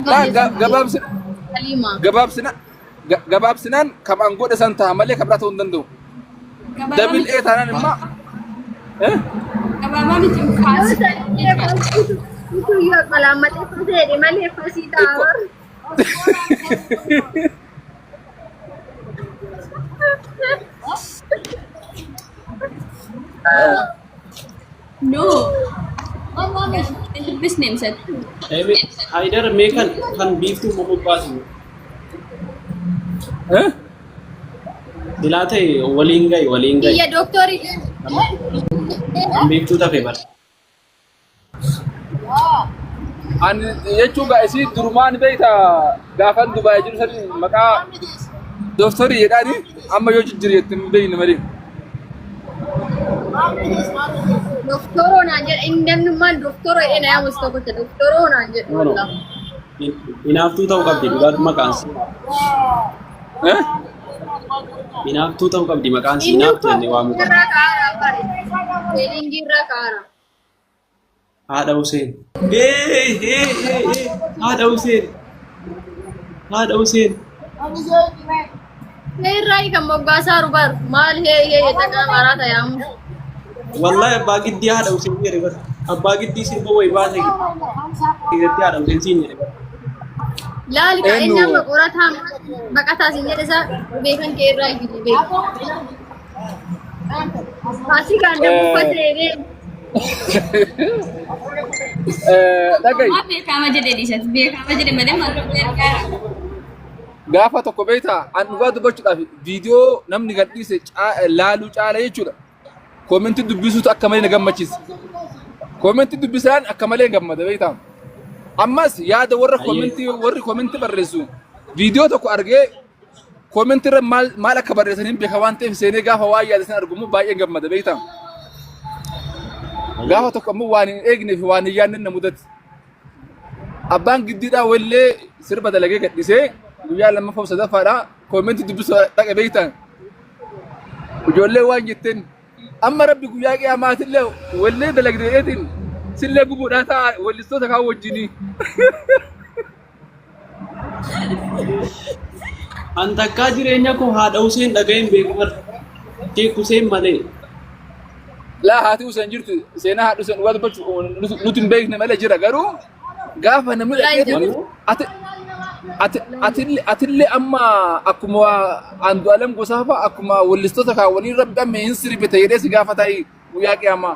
لا جباب سنان كمان قد سنتها ملك كبرته وندندو دبل إيه ثاني ما Gababa miti Yoo faasi. ta'e itu yoo qalaamatee faseedhe malee fasii ta'a. No. His name said. Haidar meekan kan biiftuu momobaasi. Dilaate waliin gahi. Iya doktori. Kan biiftuu tafe bar. Ani jechuudha isii durumaan beekta gaafan Dubaay jiru sani maqaa dooftarii jedhani amma yoo jijjiirreetti hin beekne malee. Doktoroo naan jedha inni namnummaan doktoroo jedhee na yaamu isa tokkotti doktoroo naan jedhu wallah. Inaaftuu ta'uu qabdi dhugaatu maqaan si. Inaaftuu ta'uu qabdi maqaan si inaaftuu jennee waamu qabdi. Irraa kaara bare. Seelingi irraa kaara. Haadha Huseen. Haadha Huseen. Haadha Huseen. Irraa kan moggaasaa rubar maal hee dhaqaa maraata yaamu. Wallahi abbaa giddii haadha Huseen jedhe bar. Abbaa giddii sirba wayi baase irratti haadha Huseen siin jedhe bar. Laali kan inni amma qorataa baqataa siin jedhe isaa beekan kee irraa itti beeku. Faasii kan dabbufatee Dhagahi Beekama jedhee dhiisatti beekama jedhe malee maqaa beekaa. gaafa tokko beektaa an dhugaa dubbachuudhaaf viidiyoo namni gadhiise laaluu caala jechuudha. Koomentii dubbisuutu akka malee na gammachiisa. Koomentii dubbisaan akka malee gammada beektaa. Ammas yaada warri koomentii barreessu viidiyoo tokko argee koomentii irra maal akka barreessaniin beeka waan ta'eef seenee gaafa waa yaadasan argummoo baay'ee gammada beektaa. Gaafa tokko ammoo waan hin eegne fi waan hin yaadne na mudate. Abbaan giddiidhaa wallee sirba dalagee gadhiisee guyyaa lammaffaa sadaffaadhaa koomentii dubbisuu dhaqa beektaa. Ijoollee waan jetteen amma rabbi guyyaa qiyaamaatillee wallee dalagdeetiin sillee gubuudhaa ta'a wallistoota kaan wajjinii. An takkaa jireenya koo haadha Huseen dhaga'een beeku bar. Sheek Huseen malee. Laa haati Huseen jirtu seenaa haadha Huseen dhugaa dubbachuu nuti hin beekne malee jira garuu gaafa namni dhaqeetiin atillee amma akkuma Andu'aalam Gosaa fa'a akkuma wallistoota kaan waliin rabbi amma hin sirbite jedhee si gaafa ta'i guyyaa qiyaamaa.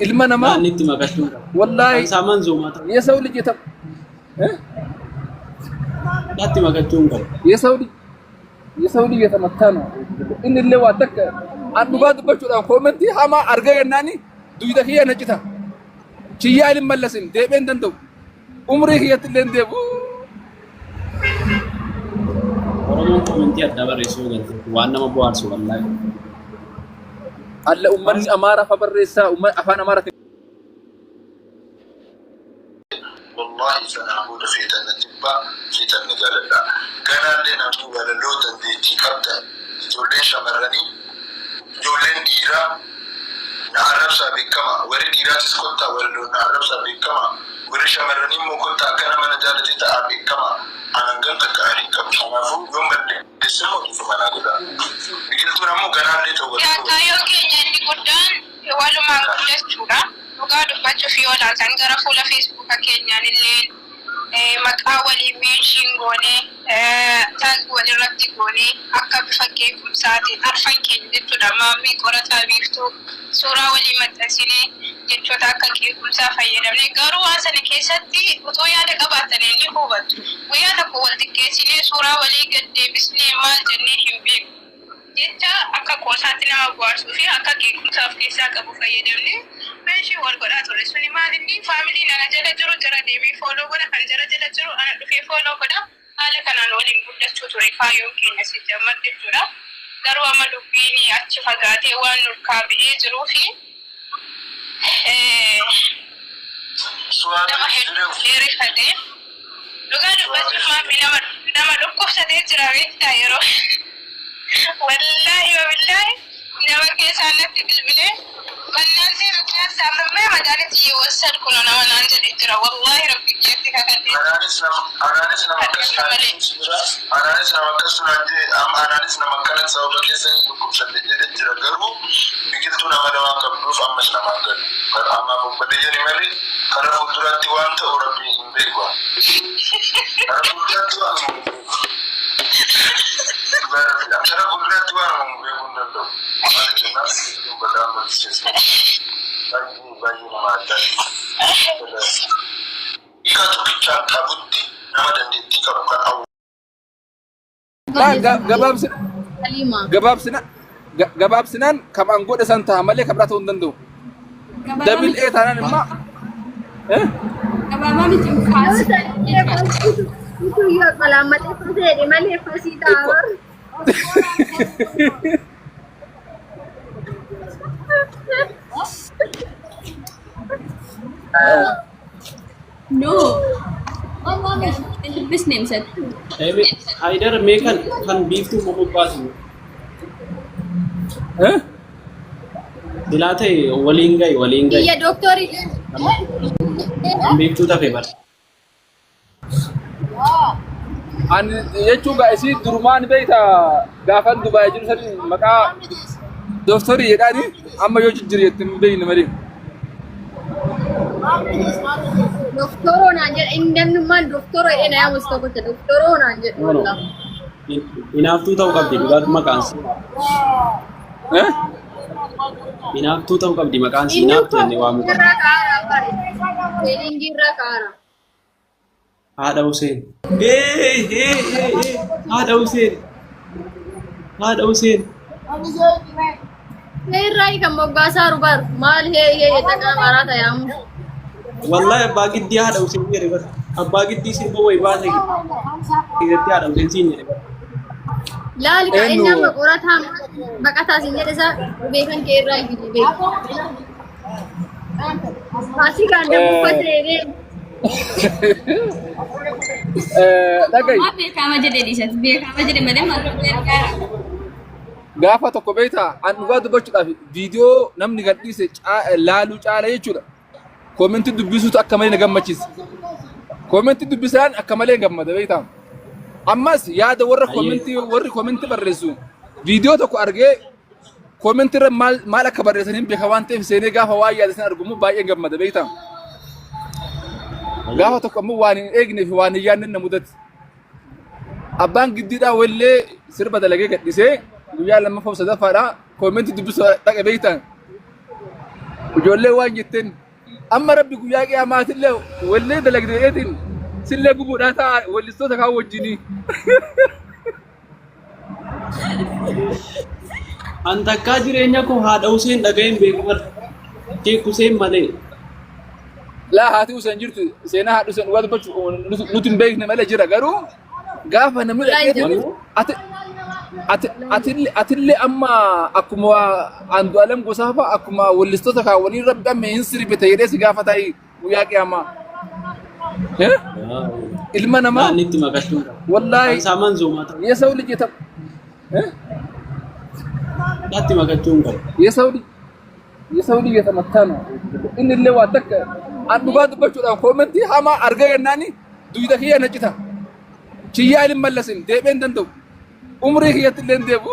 Ilma namaa Nitti makachuu. wallaahi Saaman zoomata. የሰው ልጅ Natti makachuun qabu. የሰው ልጅ የተመታ ነው inni ዋተከ an dhugaa dubbachuudhaan koomentii hamaa arga yennaani duyda kiyya nacita chiyyaa ilin mallasin deebeen danda'u umrii kiyyatti illee deebu. Oromoon koomentii adda barreessuu galte waan nama bohaarsu wallaahi. Alla ummanni Amaaraa fa barreessaa afaan Amaaraa والله سنعود في تنتبا في تنجالنا كان لنا نقول لوطن دي كابتن جولين شمرني جولين ديرا نعرف سابق كما وري ديرا تسكوتا ولو نعرف سابق كما وري شمرني مكوتا كان من جالتي تابق كما انا قلت كارين كم شنافو يوم الدسمو في مناغدا بيقول ترى مو كان لي تو يا كايو كيني قدان يوالو ما قلت شورا وقاعد باتشو في ولا تنقرا فولا فيسبوك كينيا اللي maqaa walii meeshiin goone taag walirratti goone akka bifa beekumsaatiin arfan keenya jechuudha. Maammii qorataa biiftuu suuraa walii maxxansine jechoota akka beekumsaa fayyadamne garuu waan sana keessatti utoo yaada qabaatanii ni hubattu. Guyyaa tokko wal xiqqeessinee suuraa walii gad deebisnee maal jennee hin beeku. Jecha akka qoosaatti nama bohaarsuu fi akka beekumsaaf keessaa qabu fayyadamne meeshii wal godhaa ture. Suni maalinni faamiliin ana jala jiru jara deemee fooloo godha kan jara jala jiru ana dhufee fooloo godha. Haala kanaan waliin guddachuu ture kaayyoon keenya si jammad jechuudha. Garuu amma dubbiin achi fagaatee waan nurkaa bi'ee jiruu fi nama hedduu dheereffatee dhugaa dubbachuuf maammii nama dhukkubsatee jira beektaa yeroo. Wallahi wabillahi nama keessaa natti bilbilee Mannansi rupiyaa saamamee magaalatti yeewwasan kun nama naan jedhe jira wallahi rabbi jeetti kakadde. Anaanis nama akkanatti sababa keessanii dhukkubsadde jedhe jira garuu biqiltuu nama namaa qabduuf ammas namaan gadu. Ammaaf uffadde jedhe malee kara fuulduraatti waan ta'u rabbi hin beeku. Kara fuulduraatti waan hin beeku. Kara fuulduraatti waan hin beeku hin danda'u. Maal jennaan biqiltuu badaa amansiisa. Baay'ee nama addaati. Ika tokkichaan qabutti nama dandeettii qabu kan gabaabsinaan kamaan godhe san ta'a malee kabraa ta'uu hin danda'u. Dabil taanaan immoo gabaabaa miti faasii. Itu ya kalamat itu jadi malah fasih tawar. No. Business name set. Haidar meekan kan biiftuu mamubbaatu. Dilaate waliin gahi. Iya dokter. Kan biiftuu tafe bar. An jechuun isi durumaan beekta gaafan Dubaay jiru sadi maqaa doktorii jedhaani amma yoo jijjiirre jettin beekne malee. Doktoro nanya, indem man doktoro ini yang mesti aku cakap doktoro nanya. Inaaftuu ta'uu qabdi dhugaatu maqaan si. Inaaftuu ta'uu qabdi maqaan si inaaftuu inni waamu qabdi. Jirra kaara. Haadha Huseen. Haadha Huseen. Haadha Huseen. Rai kan moggasa rubar mal he takkan marah tayang. Wallahi abbaa giddii haadha Huseen jedhe bara. Abbaa giddii sirba wayi baasee giddii haadha Huseen siin jedhe bara. Laal ka inni amma qorataa baqataa siin jedhe isa beekan kee irraa iyyuu beeku. Asii kan deemfatee Dhagahi. Maa beekama jedhe dhiisati beekama jedhe malee maaltu ergaara. Gaafa tokko beektaa an dhugaa dubbachuudhaaf viidiyoo namni gadhiise laaluu caala jechuudha. Koomentii dubbisuutu akka malee na gammachiisa. Koomentii dubbisaan akka malee gammada beektaa. Ammas yaada warri koomentii barreessu viidiyoo tokko argee koomentii irra maal akka barreessan hin beeka waan ta'eef seenee gaafa waa yaada san argummoo baay'ee gammada beektaa. Gaafa tokko ammoo waan hin eegne fi waan hin yaadne na mudate. Abbaan giddiidhaa wallee sirba dalagee gadhisee guyyaa lammaffaa sadaffaadhaa koomentii dubbisuu dhaqa beektaa. Ijoollee waan jetteen amma rabbi guyyaa qiyaamaatillee wallee dalagdeetiin sillee gubuudhaa ta'a wallistoota kaan wajjinii. An takkaa jireenya koo haadha Huseen dhaga'een beeku bara. Keeku Huseen malee. Laa haati Huseen jirtu seenaa haadha Huseen dhugaa dubbachuu nuti hin beekne malee jira garuu gaafa namni dhaqee atillee amma akkuma Andu'aalem Gosaa fa'a akkuma wallistoota kaan waliin rabbi amma hin sirbite jedhee si gaafa ta'i guyyaa qiyaamaa. Ilma namaa Nitti makachuu. wallaahi Saaman zoomaa ta'u. የሰው ልጅ Natti makachuu qabu. የሰው ልጅ የተመታ ነው። inni ዋተከ አንዱጋ dubachuudhaan koomentii hamaa arga gannaani duyda kiyya nacita chiyyaa ilin mallasin deebeen danda'u umrii kiyyatti illee deebu.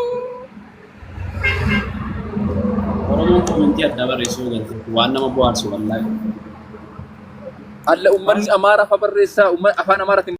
Oromoon koomentii adda barreessuu galte waan nama bohaarsu wallaahi. Alla ummanni Amaaraa fa barreessaa afaan Amaaraatiin